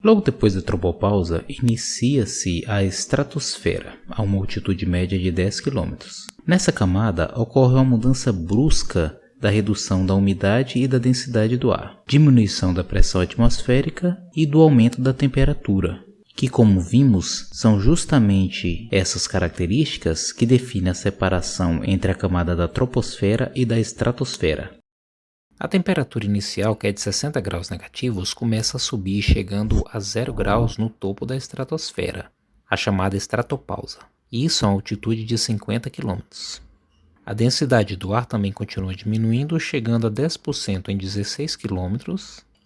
Logo depois da tropopausa, inicia-se a estratosfera, a uma altitude média de 10 km. Nessa camada, ocorre uma mudança brusca da redução da umidade e da densidade do ar, diminuição da pressão atmosférica e do aumento da temperatura, que, como vimos, são justamente essas características que definem a separação entre a camada da troposfera e da estratosfera. A temperatura inicial, que é de 60 graus negativos, começa a subir chegando a 0 graus no topo da estratosfera, a chamada estratopausa. Isso a uma altitude de 50 km. A densidade do ar também continua diminuindo, chegando a 10% em 16 km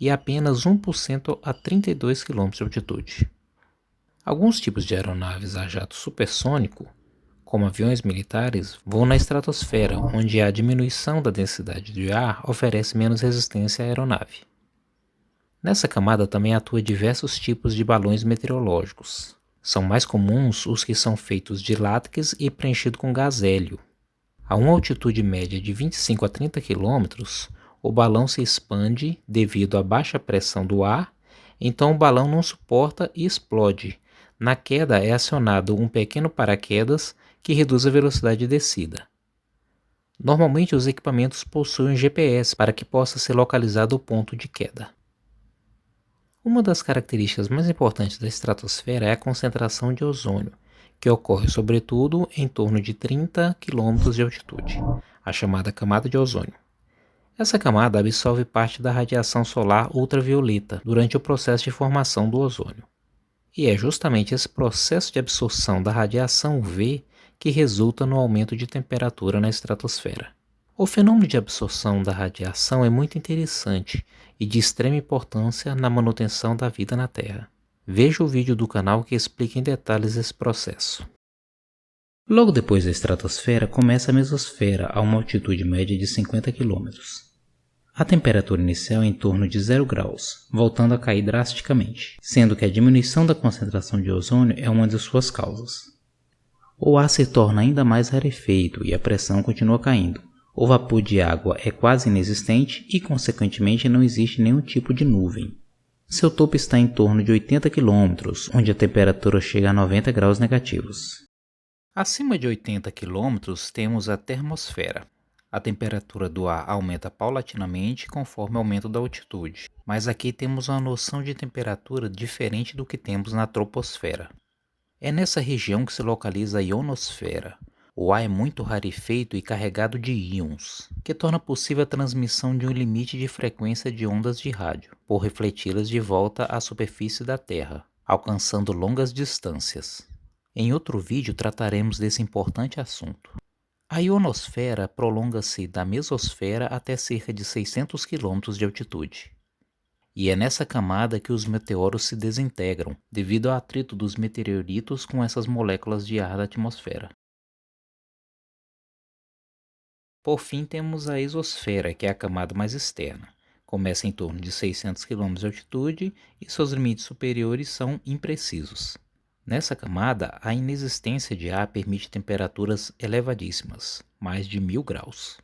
e apenas 1% a 32 km de altitude. Alguns tipos de aeronaves a jato supersônico, como aviões militares, voam na estratosfera, onde a diminuição da densidade de ar oferece menos resistência à aeronave. Nessa camada também atuam diversos tipos de balões meteorológicos. São mais comuns os que são feitos de látex e preenchidos com gás hélio. A uma altitude média de 25 a 30 km, o balão se expande devido à baixa pressão do ar, então o balão não suporta e explode. Na queda é acionado um pequeno paraquedas que reduz a velocidade de descida. Normalmente os equipamentos possuem GPS para que possa ser localizado o ponto de queda. Uma das características mais importantes da estratosfera é a concentração de ozônio, que ocorre sobretudo em torno de 30 km de altitude, a chamada camada de ozônio. Essa camada absorve parte da radiação solar ultravioleta durante o processo de formação do ozônio. E é justamente esse processo de absorção da radiação UV que resulta no aumento de temperatura na estratosfera. O fenômeno de absorção da radiação é muito interessante e de extrema importância na manutenção da vida na Terra. Veja o vídeo do canal que explica em detalhes esse processo. Logo depois da estratosfera começa a mesosfera a uma altitude média de 50 km. A temperatura inicial é em torno de 0 graus, voltando a cair drasticamente, sendo que a diminuição da concentração de ozônio é uma de suas causas. O ar se torna ainda mais rarefeito e a pressão continua caindo. O vapor de água é quase inexistente e, consequentemente, não existe nenhum tipo de nuvem. Seu topo está em torno de 80 km, onde a temperatura chega a 90 graus negativos. Acima de 80 km temos a termosfera. A temperatura do ar aumenta paulatinamente conforme o aumento da altitude, mas aqui temos uma noção de temperatura diferente do que temos na troposfera. É nessa região que se localiza a ionosfera. O ar é muito rarefeito e carregado de íons, que torna possível a transmissão de um limite de frequência de ondas de rádio, por refleti-las de volta à superfície da Terra, alcançando longas distâncias. Em outro vídeo trataremos desse importante assunto. A ionosfera prolonga-se da mesosfera até cerca de 600 km de altitude. E é nessa camada que os meteoros se desintegram, devido ao atrito dos meteoritos com essas moléculas de ar da atmosfera. Por fim, temos a exosfera, que é a camada mais externa. Começa em torno de 600 km de altitude e seus limites superiores são imprecisos. Nessa camada, a inexistência de ar permite temperaturas elevadíssimas, mais de 1000 graus.